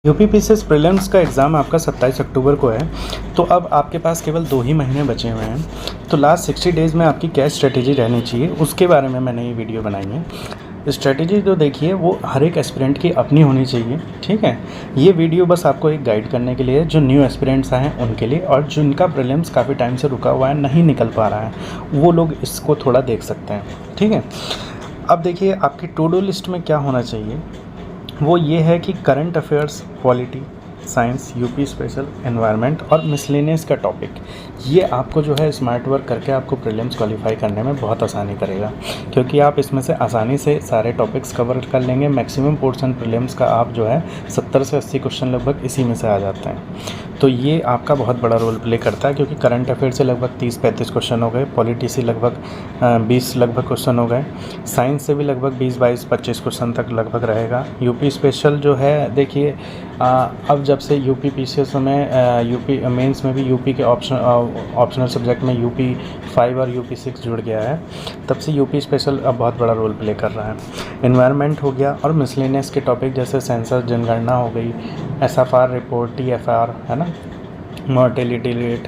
UPPCS prelims का exam आपका 27 अक्टूबर को है। तो अब आपके पास केवल 2 ही महीने बचे हुए हैं। तो लास्ट 60 डेज़ में आपकी क्या स्ट्रेटेजी रहनी चाहिए उसके बारे में मैंने ये वीडियो बनाई है। स्ट्रेटेजी जो देखिए वो हर एक एस्पिरेंट की अपनी होनी चाहिए, ठीक है। ये वीडियो बस आपको एक गाइड करने के लिए, जो न्यू एस्पिरेंट्स आए हैं उनके लिए, और जिनका प्रीलिम्स काफ़ी टाइम से रुका हुआ है, नहीं निकल पा रहा है, वो लोग इसको थोड़ा देख सकते हैं, ठीक है। अब देखिए आपकी टू डू लिस्ट में क्या होना चाहिए, वो ये है कि current affairs, polity, science, UP special, environment और मिसलेनियस का टॉपिक, ये आपको जो है स्मार्ट वर्क करके आपको प्रीलिम्स क्वालिफाई करने में बहुत आसानी करेगा, क्योंकि आप इसमें से आसानी से सारे टॉपिक्स कवर कर लेंगे। मैक्सिमम पोर्शन प्रीलिम्स का आप जो है 70 से 80 क्वेश्चन लगभग इसी में से आ जाते हैं। तो ये आपका बहुत बड़ा रोल प्ले करता है, क्योंकि करंट अफेयर से लगभग 30-35 क्वेश्चन हो गए, पॉलिटी से लगभग 20 लगभग क्वेश्चन हो गए, साइंस से भी लगभग 20-22-25 क्वेश्चन तक लगभग रहेगा। यूपी स्पेशल जो है देखिए, अब जब से यूपी पीसीएस में यूपी मेंस में भी यूपी के ऑप्शनल सब्जेक्ट में यूपी 5 और यूपी 6 जुड़ गया है, तब से यूपी स्पेशल अब बहुत बड़ा रोल प्ले कर रहा है। एनवायरनमेंट हो गया, और मिसलेनियस के टॉपिक जैसे सेंसस, जनगणना हो गई, एसएफआर रिपोर्ट, टीएफआर है ना, mortality rate,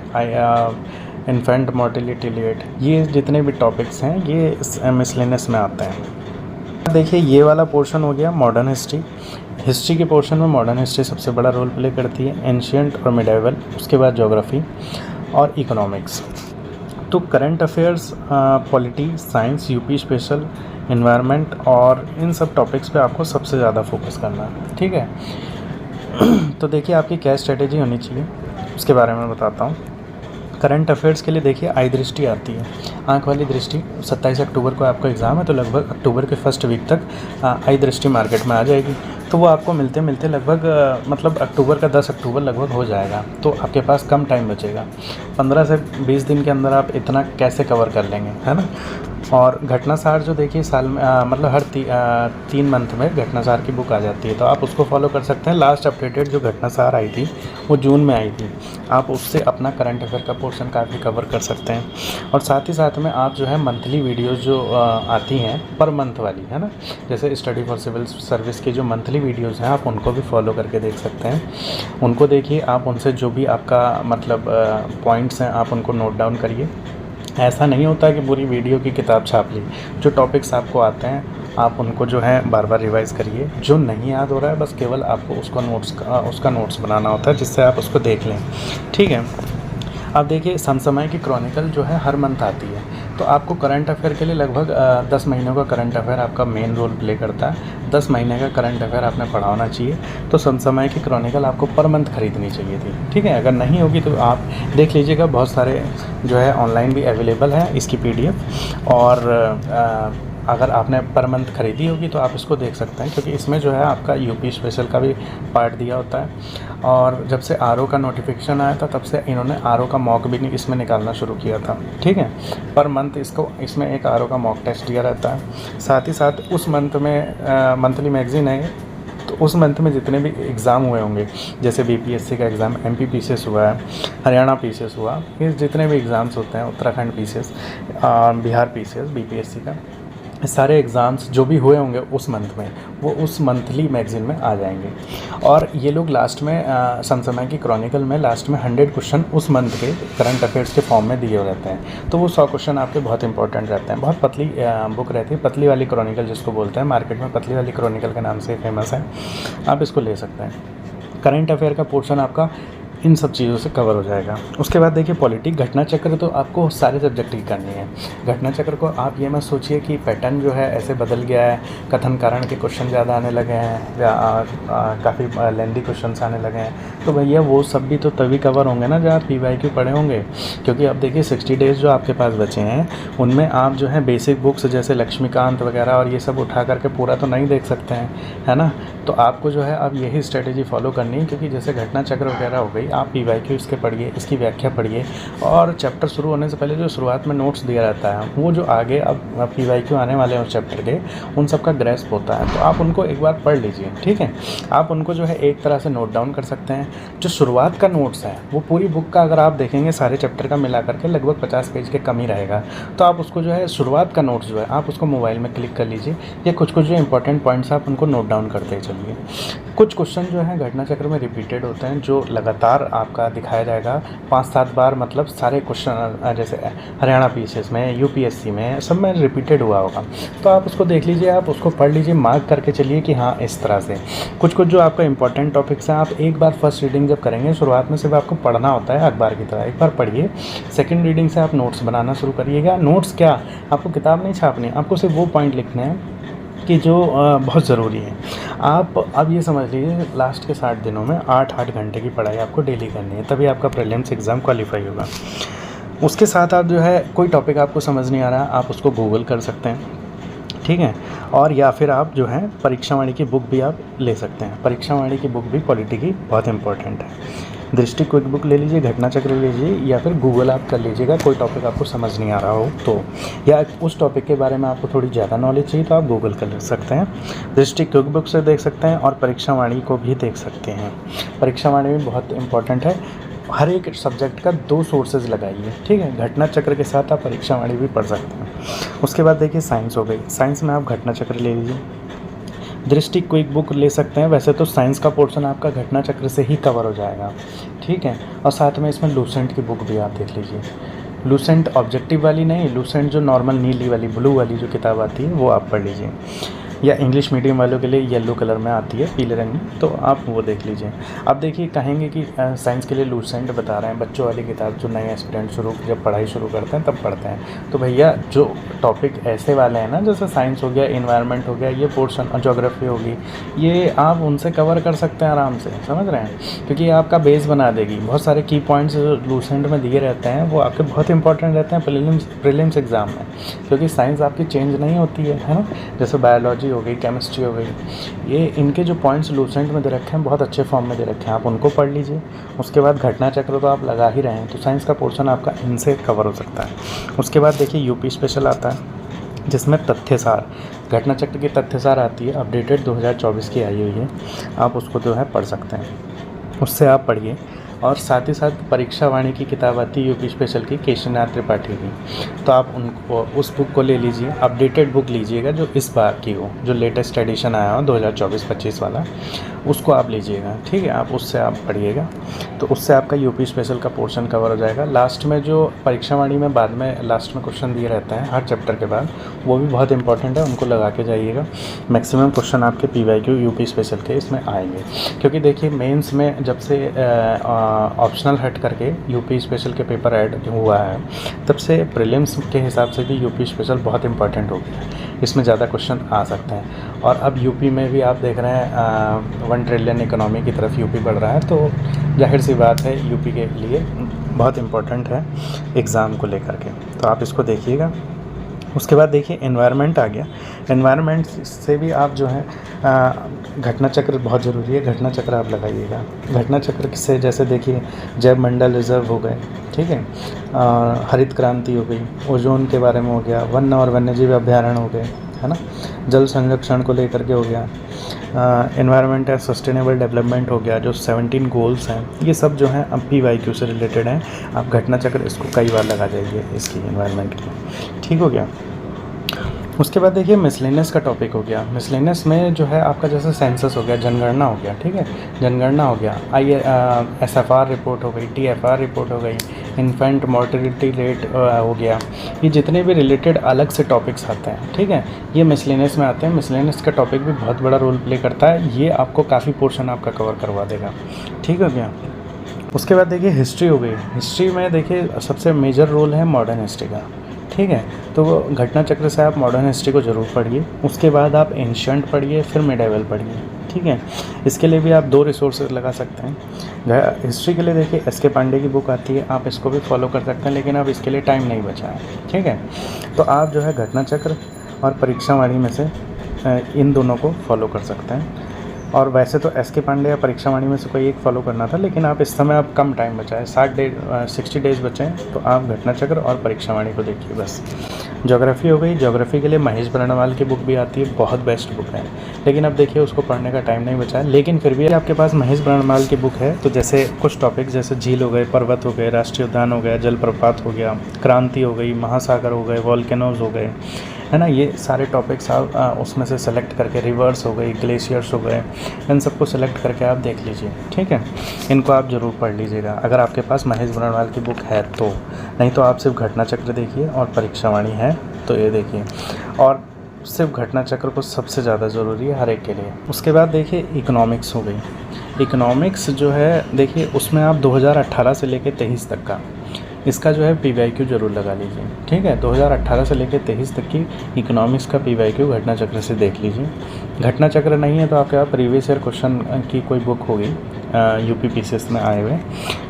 infant mortality rate, ये जितने भी टॉपिक्स हैं ये मिसलेनियस में आते हैं। देखिए ये वाला पोर्शन हो गया मॉडर्न हिस्ट्री। हिस्ट्री के पोर्शन में मॉडर्न हिस्ट्री सबसे बड़ा रोल प्ले करती है, एंशियंट और मिडाइवल, उसके बाद ज्योग्राफी और इकोनॉमिक्स। तो current affairs, polity, science, UP special, environment और इन सब टॉपिक्स पे आपको सबसे ज़्यादा फोकस करना है, ठीक है। तो देखिए आपकी क्या स्ट्रेटेजी होनी चाहिए उसके बारे में बताता हूँ। करंट अफेयर्स के लिए देखिए आई दृष्टि आती है, आंख वाली दृष्टि। 27 अक्टूबर को आपका एग्ज़ाम है, तो लगभग अक्टूबर के फर्स्ट वीक तक आई दृष्टि मार्केट में आ जाएगी। तो वो आपको मिलते मिलते लगभग मतलब अक्टूबर का 10 अक्टूबर लगभग हो जाएगा। तो आपके पास कम टाइम बचेगा, 15 से 20 दिन के अंदर आप इतना कैसे कवर कर लेंगे, है ना। और घटनासार जो देखिए साल में मतलब हर 3 मंथ में घटनासार की बुक आ जाती है, तो आप उसको फॉलो कर सकते हैं। लास्ट अपडेटेड जो घटनासार आई थी वो जून में आई थी, आप उससे अपना करंट अफेयर का पोर्शन काफ़ी कवर कर सकते हैं। और साथ ही साथ में आप जो है मंथली वीडियोज़ जो आती हैं पर मंथ वाली, है ना, जैसे स्टडी फॉर सिविल सर्विस की जो मंथली वीडियोज़ हैं, आप उनको भी फॉलो करके देख सकते हैं। उनको देखिए, आप उनसे जो भी आपका मतलब पॉइंट्स हैं आप उनको नोट डाउन करिए। ऐसा नहीं होता है कि पूरी वीडियो की किताब छाप ली, जो टॉपिक्स आपको आते हैं आप उनको जो है बार बार रिवाइज़ करिए। जो नहीं याद हो रहा है बस केवल आपको उसका नोट्स बनाना होता है, जिससे आप उसको देख लें, ठीक है। अब देखिए समसमय की क्रॉनिकल जो है हर मंथ आती है, तो आपको करंट अफेयर के लिए लगभग 10 महीनों का करंट अफेयर आपका मेन रोल प्ले करता है। 10 महीने का करंट अफेयर आपने पढ़ा होना चाहिए। तो समसमय की क्रॉनिकल आपको पर मंथ खरीदनी चाहिए थी, ठीक है। अगर नहीं होगी तो आप देख लीजिएगा, बहुत सारे जो है ऑनलाइन भी अवेलेबल है इसकी PDF। और अगर आपने पर मंथ खरीदी होगी तो आप इसको देख सकते हैं, क्योंकि इसमें जो है आपका यूपी स्पेशल का भी पार्ट दिया होता है। और जब से RO का नोटिफिकेशन आया था तब से इन्होंने RO का मॉक भी इसमें निकालना शुरू किया था, ठीक है। पर मंथ इसमें एक RO का मॉक टेस्ट दिया रहता है। साथ ही साथ उस मंथ में मंथली मैगजीन है, तो उस मंथ में जितने भी एग्ज़ाम हुए होंगे, जैसे BPSC का एग्ज़ाम, MP PCS हुआ है, हरियाणा PCS हुआ, ये जितने भी एग्ज़ाम्स होते हैं, Uttarakhand PCS, Bihar PCS, BPSC का, सारे एग्ज़ाम्स जो भी हुए होंगे उस मंथ में, वो उस मंथली मैगज़ीन में आ जाएंगे। और ये लोग लास्ट में समसमय की क्रॉनिकल में लास्ट में 100 क्वेश्चन उस मंथ के करंट अफेयर्स के फॉर्म में दिए रहते हैं। तो वो 100 क्वेश्चन आपके बहुत इंपॉर्टेंट रहते हैं। बहुत पतली बुक रहती है, पतली वाली क्रॉनिकल जिसको बोलते हैं, मार्केट में पतली वाली क्रॉनिकल के नाम से फेमस है, आप इसको ले सकते हैं। करंट अफेयर का पोर्शन आपका इन सब चीज़ों से कवर हो जाएगा। उसके बाद देखिए पॉलिटिक, घटना चक्र तो आपको सारे सब्जेक्ट की करनी है। घटना चक्र को आप ये मत सोचिए कि पैटर्न जो है ऐसे बदल गया है, कथन कारण के क्वेश्चन ज़्यादा आने लगे हैं या काफ़ी लेंदी क्वेश्चंस आने लगे हैं। तो भैया वो सब भी तो तभी कवर होंगे ना जब आप PYQ पढ़े होंगे। क्योंकि अब देखिए 60 डेज़ जो आपके पास बचे हैं उनमें आप जो है बेसिक बुक्स जैसे लक्ष्मीकांत वगैरह और ये सब उठा करके पूरा तो नहीं देख सकते हैं, है ना। तो आपको जो है अब यही स्ट्रेटेजी फॉलो करनी है, क्योंकि जैसे घटना चक्र वगैरह हो गई, आप PYQ इसके पढ़िए, इसकी व्याख्या पढ़िए। और चैप्टर शुरू होने से पहले जो शुरुआत में नोट्स दिया रहता है, वो जो आगे अब PYQ आने वाले हैं उस चैप्टर के, उन सब का ग्रेस्प होता है, तो आप उनको एक बार पढ़ लीजिए, ठीक है। आप उनको जो है एक तरह से नोट डाउन कर सकते हैं। जो शुरुआत का नोट्स है वो पूरी बुक का अगर आप देखेंगे सारे चैप्टर का मिला करके लगभग 50 पेज के कम ही रहेगा। तो आप उसको जो है शुरुआत का नोट्स जो है आप उसको मोबाइल में क्लिक कर लीजिए, या कुछ कुछ जो इंपॉर्टेंट पॉइंट्स आप उनको नोट डाउन करते चलिए। कुछ क्वेश्चन जो है घटना चक्र में रिपीटेड होते हैं, जो लगातार आपका दिखाया जाएगा 5-7 बार, मतलब सारे क्वेश्चन जैसे हरियाणा पीसीएस में, यूपीएससी में, सब में रिपीटेड हुआ होगा। तो आप उसको देख लीजिए, आप उसको पढ़ लीजिए, मार्क करके चलिए कि हाँ इस तरह से। कुछ कुछ जो आपका इंपॉर्टेंट टॉपिक्स हैं, आप एक बार फर्स्ट रीडिंग जब करेंगे, शुरुआत में सिर्फ आपको पढ़ना होता है अखबार की तरह, एक बार पढ़िए। सेकेंड रीडिंग से आप नोट्स बनाना शुरू करिएगा। नोट्स क्या, आपको किताब नहीं छापनी, आपको सिर्फ वो पॉइंट लिखने हैं कि जो बहुत ज़रूरी है। आप अब ये समझ लीजिए लास्ट के 60 दिनों में 8-8 घंटे की पढ़ाई आपको डेली करनी है, तभी आपका प्रीलिम्स एग्ज़ाम क्वालिफाई होगा। उसके साथ आप जो है कोई टॉपिक आपको समझ नहीं आ रहा, आप उसको गूगल कर सकते हैं, ठीक है। और या फिर आप जो है परीक्षावाणी की बुक भी आप ले सकते हैं। परीक्षावाणी की बुक भी पॉलिटी की बहुत इंपॉर्टेंट है। दृष्टि क्विक बुक ले लीजिए, घटना चक्र ले लीजिए, या फिर गूगल आप कर लीजिएगा। कोई टॉपिक आपको समझ नहीं आ रहा हो तो, या उस टॉपिक के बारे में आपको थोड़ी ज़्यादा नॉलेज चाहिए तो आप गूगल कर सकते हैं। दृष्टि क्विक बुक से देख सकते हैं और परीक्षावाणी को भी देख सकते हैं। परीक्षावाणी भी बहुत इंपॉर्टेंट है। हर एक सब्जेक्ट का 2 सोर्सेज लगाइए, ठीक है। घटना चक्र के साथ आप परीक्षावाणी भी पढ़ सकते हैं। उसके बाद देखिए साइंस हो गई, साइंस में आप घटना चक्र ले लीजिए। दृष्टि क्विक बुक ले सकते हैं। वैसे तो साइंस का पोर्शन आपका घटना चक्र से ही कवर हो जाएगा, ठीक है। और साथ में इसमें लूसेंट की बुक भी आप देख लीजिए। लूसेंट ऑब्जेक्टिव वाली नहीं, लूसेंट जो नॉर्मल नीली वाली, ब्लू वाली जो किताब आती है वो आप पढ़ लीजिए। या इंग्लिश मीडियम वालों के लिए येलो कलर में आती है, पीले रंग में, तो आप वो देख लीजिए। अब देखिए कहेंगे कि साइंस के लिए लूसेंट बता रहे हैं, बच्चों वाली किताब जो नए एस्पिरेंट जब पढ़ाई शुरू करते हैं तब पढ़ते हैं। तो भैया जो टॉपिक ऐसे वाले हैं ना, जैसे साइंस हो गया, इन्वायरमेंट हो गया, ये पोर्शन, ज्योग्राफी होगी, ये आप उनसे कवर कर सकते हैं आराम से, समझ रहे हैं, क्योंकि ये आपका बेस बना देगी। बहुत सारे की पॉइंट्स लूसेंट में दिए रहते हैं, वो आपके बहुत इंपॉर्टेंट रहते हैं प्रीलिम्स एग्ज़ाम में, क्योंकि साइंस आपकी चेंज नहीं होती है ना। जैसे बायोलॉजी हो गई, केमिस्ट्री हो गई, ये इनके जो पॉइंट्स लूसेंट में दे रखे हैं बहुत अच्छे फॉर्म में दे रखे हैं, आप उनको पढ़ लीजिए। उसके बाद घटना चक्र तो आप लगा ही रहे हैं, तो साइंस का पोर्शन आपका इनसे कवर हो सकता है। उसके बाद देखिए यूपी स्पेशल आता है, जिसमें तथ्यसार, घटना चक्र की तथ्यसार आती है, अपडेटेड 2024 की आई हुई है, आप उसको जो है पढ़ सकते हैं, उससे आप पढ़िए। और साथ ही साथ परीक्षावाणी की किताब आती है यूपी स्पेशल की, केशवनाथ त्रिपाठी की, तो आप उनको उस बुक को ले लीजिए। अपडेटेड बुक लीजिएगा जो इस बार की हो, जो लेटेस्ट एडिशन आया हो 2024-25 वाला, उसको आप लीजिएगा, ठीक है। आप उससे आप पढ़िएगा, तो उससे आपका यूपी स्पेशल का पोर्शन कवर हो जाएगा। लास्ट में जो परीक्षावाणी में बाद में लास्ट में क्वेश्चन दिए रहते हैं हर चैप्टर के बाद, वो भी बहुत इंपॉर्टेंट है, उनको लगा के जाइएगा। मैक्सिमम क्वेश्चन आपके पीवाईक्यू यूपी स्पेशल के इसमें आएंगे, क्योंकि देखिए मेंस में जब से ऑप्शनल हट करके यूपी स्पेशल के पेपर ऐड हुआ है, तब से प्रीलिम्स के हिसाब से भी यूपी स्पेशल बहुत इंपॉर्टेंट हो गया है, इसमें ज़्यादा क्वेश्चन आ सकते हैं। और अब यूपी में भी आप देख रहे हैं 1 ट्रिलियन इकोनॉमी की तरफ यूपी बढ़ रहा है, तो जाहिर सी बात है यूपी के लिए बहुत इम्पोर्टेंट है एग्ज़ाम को लेकर के, तो आप इसको देखिएगा। उसके बाद देखिए एनवायरनमेंट आ गया। एनवायरनमेंट से भी आप जो है घटना चक्र बहुत ज़रूरी है, घटना चक्र आप लगाइएगा। घटना चक्र से जैसे देखिए जैव मंडल रिजर्व हो गए, ठीक है, हरित क्रांति हो गई, ओजोन के बारे में हो गया, वन और वन्यजीव अभ्यारण्य हो गए, है ना, जल संरक्षण को लेकर के हो गया, एनवायरनमेंट एंड सस्टेनेबल डेवलपमेंट हो गया, जो 17 गोल्स हैं, ये सब जो हैं अब PYQ से रिलेटेड हैं। आप घटना चक्र इसको कई बार लगा जाइए इसकी एनवायरनमेंट की, ठीक हो गया। उसके बाद देखिए मिसलेनियस का टॉपिक हो गया। मिसलेनियस में जो है आपका जैसे सेंसस हो गया, जनगणना हो गया, ठीक है, जनगणना हो गया, SFR रिपोर्ट हो गई, TFR रिपोर्ट हो गई, इन्फेंट मोर्टेलिटी रेट हो गया, ये जितने भी रिलेटेड अलग से टॉपिक्स आते हैं, ठीक है, ये मिसलेनियस में आते हैं। मिसलेनियस का टॉपिक भी बहुत बड़ा रोल प्ले करता है, ये आपको काफ़ी पोर्शन आपका कवर करवा देगा, ठीक हो गया। उसके बाद देखिए हिस्ट्री हो गई। हिस्ट्री में देखिए सबसे मेजर रोल है मॉडर्न हिस्ट्री का, ठीक है, तो घटना चक्र से आप मॉडर्न हिस्ट्री को ज़रूर पढ़िए। उसके बाद आप एंशिएंट पढ़िए, फिर मिडाइवल पढ़िए, ठीक है। इसके लिए भी आप 2 रिसोर्सेज लगा सकते हैं। हिस्ट्री के लिए देखिए SK पांडे की बुक आती है, आप इसको भी फॉलो कर सकते हैं, लेकिन अब इसके लिए टाइम नहीं बचा है, ठीक है। तो आप जो है घटना चक्र और परीक्षावाणी में से इन दोनों को फॉलो कर सकते हैं। और वैसे तो SK पांडे या परीक्षावाणी में से कोई एक फॉलो करना था, लेकिन आप इस समय आप कम टाइम बचा है, 60 डेज़ बचे हैं, तो आप घटना चक्र और परीक्षावाणी को देखिए बस। ज्योग्राफी हो गई। ज्योग्राफी के लिए महेश बर्णवाल की बुक भी आती है, बहुत बेस्ट बुक है, लेकिन अब देखिए उसको पढ़ने का टाइम नहीं बचा है। लेकिन फिर भी आपके पास महेश बर्णवाल की बुक है, तो जैसे कुछ टॉपिक जैसे झील हो गए, पर्वत हो गए, राष्ट्रीय उद्यान हो गया, जलप्रपात हो गया, क्रांति हो गई, महासागर हो गए, वॉल्केनोज हो गए, है ना। ये सारे टॉपिक्स आप उसमें से सेलेक्ट करके, रिवर्स हो गई, ग्लेशियर्स हो गए, इन सबको सेलेक्ट करके आप देख लीजिए, ठीक है। इनको आप ज़रूर पढ़ लीजिएगा अगर आपके पास महेश बरनवाल की बुक है तो, नहीं तो आप सिर्फ घटना चक्र देखिए और परीक्षावाणी है तो ये देखिए, और सिर्फ घटना चक्र को सबसे ज़्यादा ज़रूरी है हर एक के लिए। उसके बाद देखिए इकोनॉमिक्स हो गई। इकोनॉमिक्स जो है देखिए उसमें आप 2018 से लेकर 23 तक का इसका जो है PYQ ज़रूर लगा लीजिए, ठीक है। 2018 से लेकर 23 तक की इकोनॉमिक्स का PYQ घटना चक्र से देख लीजिए। घटना चक्र नहीं है तो आपके पास प्रीवियस ईयर क्वेश्चन की कोई बुक होगी UPPCS में आए हुए,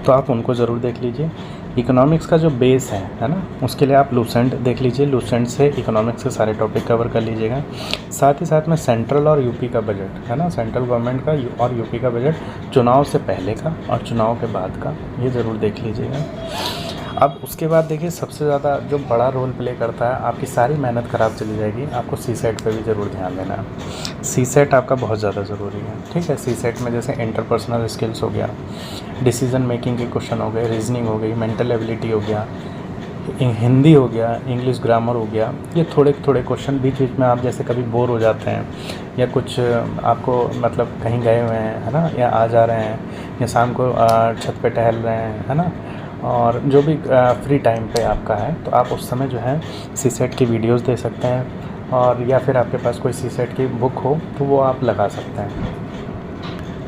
तो आप उनको ज़रूर देख लीजिए। इकोनॉमिक्स का जो बेस है ना, उसके लिए आप लूसेंट देख लीजिए। लूसेंट से इकोनॉमिक्स के सारे टॉपिक कवर कर लीजिएगा। साथ ही साथ में सेंट्रल और यूपी का बजट है ना, सेंट्रल गवर्नमेंट का और यूपी का बजट, चुनाव से पहले का और चुनाव के बाद का, ये ज़रूर देख लीजिएगा। अब उसके बाद देखिए सबसे ज़्यादा जो बड़ा रोल प्ले करता है, आपकी सारी मेहनत ख़राब चली जाएगी, आपको CSET पे भी ज़रूर ध्यान देना है। CSET आपका बहुत ज़्यादा ज़रूरी है, ठीक है। CSET में जैसे इंटरपर्सनल स्किल्स हो गया, डिसीजन मेकिंग के क्वेश्चन हो गए, रीजनिंग हो गई, मेंटल एबिलिटी हो गया, हिंदी हो गया, इंग्लिश ग्रामर हो गया, ये थोड़े थोड़े क्वेश्चन बीच बीच में आप जैसे कभी बोर हो जाते हैं या कुछ आपको मतलब कहीं गए हुए हैं है ना, या आ जा रहे हैं, या शाम को छत पे टहल रहे हैं है ना, और जो भी फ्री टाइम पे आपका है, तो आप उस समय जो है CSET की वीडियोस दे सकते हैं, और या फिर आपके पास कोई CSET की बुक हो तो वो आप लगा सकते हैं।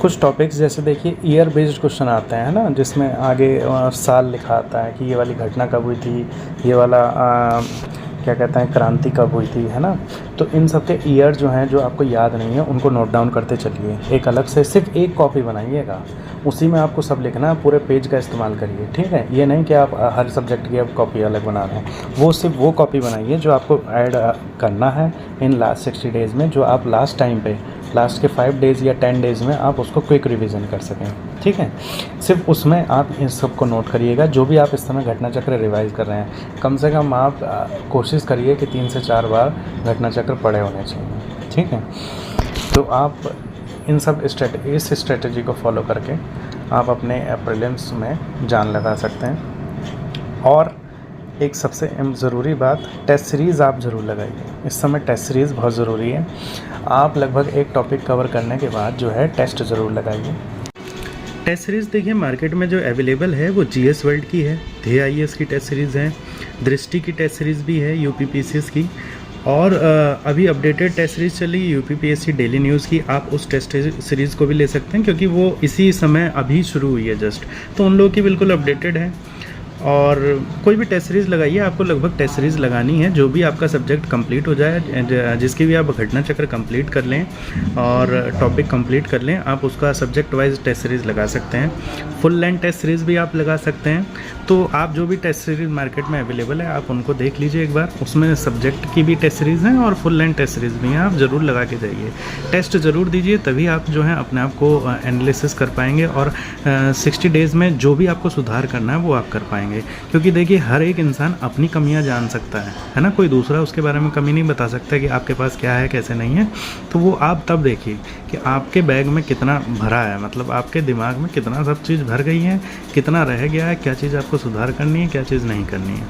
कुछ टॉपिक्स जैसे देखिए ईयर बेस्ड क्वेश्चन आते हैं ना, जिसमें आगे साल लिखा आता है कि ये वाली घटना कब हुई थी, ये वाला क्या कहते हैं क्रांति कब हुई थी, है ना। तो इन सब के ईयर जो हैं, जो आपको याद नहीं है, उनको नोट डाउन करते चलिए। एक अलग से सिर्फ एक कॉपी बनाइएगा, उसी में आपको सब लिखना है, पूरे पेज का इस्तेमाल करिए, ठीक है। ये नहीं कि आप हर सब्जेक्ट की आप कॉपी अलग बना रहे हैं, वो सिर्फ वो कॉपी बनाइए जो आपको ऐड करना है इन लास्ट 60 डेज़ में, जो आप लास्ट टाइम पे, लास्ट के 5 डेज़ या 10 डेज़ में आप उसको क्विक रिवीजन कर सकें, ठीक है। सिर्फ उसमें आप इन सब को नोट करिएगा, जो भी आप इस समय घटना चक्र रिवाइज कर रहे हैं। कम से कम आप कोशिश करिए कि 3 से 4 बार घटना चक्र पढ़े होने चाहिए, ठीक है। तो आप इन सब इस स्ट्रेटजी को फॉलो करके आप अपने प्रीलिम्स में जान लगा सकते हैं। और एक सबसे ज़रूरी बात, टेस्ट सीरीज़ आप ज़रूर लगाइए। इस समय टेस्ट सीरीज़ बहुत ज़रूरी है। आप लगभग एक टॉपिक कवर करने के बाद जो है टेस्ट ज़रूर लगाइए। टेस्ट सीरीज़ देखिए मार्केट में जो अवेलेबल है वो GS वर्ल्ड की है, ध्येय IAS की टेस्ट सीरीज़ है, दृष्टि की टेस्ट सीरीज़ भी है UPPCS की, और अभी अपडेटेड टेस्ट सीरीज़ चली UPPSC डेली न्यूज़ की। आप उस टेस्ट सीरीज़ को भी ले सकते हैं, क्योंकि वो इसी समय अभी शुरू हुई है जस्ट, तो उन लोगों की बिल्कुल अपडेटेड है। और कोई भी टेस्ट सीरीज़ लगाइए, आपको लगभग टेस्ट सीरीज़ लगानी है। जो भी आपका सब्जेक्ट कंप्लीट हो जाए, जिसकी भी आप घटना चक्र कंप्लीट कर लें और टॉपिक कंप्लीट कर लें, आप उसका सब्जेक्ट वाइज टेस्ट सीरीज़ लगा सकते हैं। फुल लेंथ टेस्ट सीरीज़ भी आप लगा सकते हैं। तो आप जो भी टेस्ट सीरीज़ मार्केट में अवेलेबल है, आप उनको देख लीजिए एक बार। उसमें सब्जेक्ट की भी टेस्ट सीरीज़ हैं और फुल लेंथ टेस्ट सीरीज़ भी हैं, आप ज़रूर लगा के जाइए, टेस्ट ज़रूर दीजिए, तभी आप जो है अपने आप को एनालिसिस कर पाएंगे, और 60 डेज़ में जो भी आपको सुधार करना है वो आप कर पाएंगे। क्योंकि देखिए हर एक इंसान अपनी कमियां जान सकता है ना, कोई दूसरा उसके बारे में कमी नहीं बता सकता कि आपके पास क्या है कैसे नहीं है। तो वो आप तब देखिए कि आपके बैग में कितना भरा है, मतलब आपके दिमाग में कितना सब चीज़ भर गई है, कितना रह गया है, क्या चीज़ आपको सुधार करनी है, क्या चीज़ नहीं करनी है।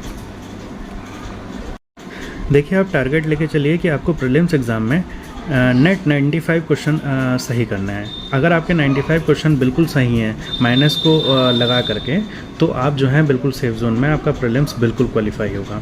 देखिए आप टारगेट लेके चलिए कि आपको प्रीलिम्स एग्ज़ाम में नेट 95 क्वेश्चन सही करना है। अगर आपके 95 क्वेश्चन बिल्कुल सही हैं माइनस को लगा करके, तो आप जो हैं बिल्कुल सेफ जोन में, आपका प्रीलिम्स बिल्कुल क्वालिफाई होगा।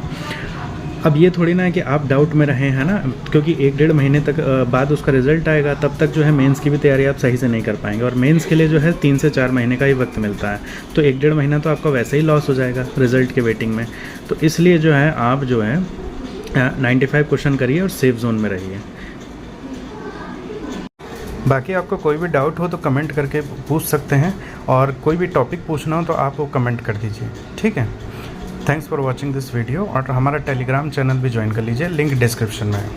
अब ये थोड़ी ना है कि आप डाउट में रहें, है ना, क्योंकि 1-1.5 महीने तक बाद उसका रिज़ल्ट आएगा, तब तक जो है मेंस की भी तैयारी आप सही से नहीं कर पाएंगे, और मेंस के लिए जो है 3 से 4 महीने का ही वक्त मिलता है। तो 1-1.5 महीना तो आपका वैसे ही लॉस हो जाएगा रिज़ल्ट के वेटिंग में। तो इसलिए जो है आप जो है 95 क्वेश्चन करिए और सेफ जोन में रहिए। बाकी आपको कोई भी डाउट हो तो कमेंट करके पूछ सकते हैं, और कोई भी टॉपिक पूछना हो तो आप वो कमेंट कर दीजिए, ठीक है। Thanks for watching this video, और हमारा टेलीग्राम चैनल भी ज्वाइन कर लीजिए, लिंक डिस्क्रिप्शन में है।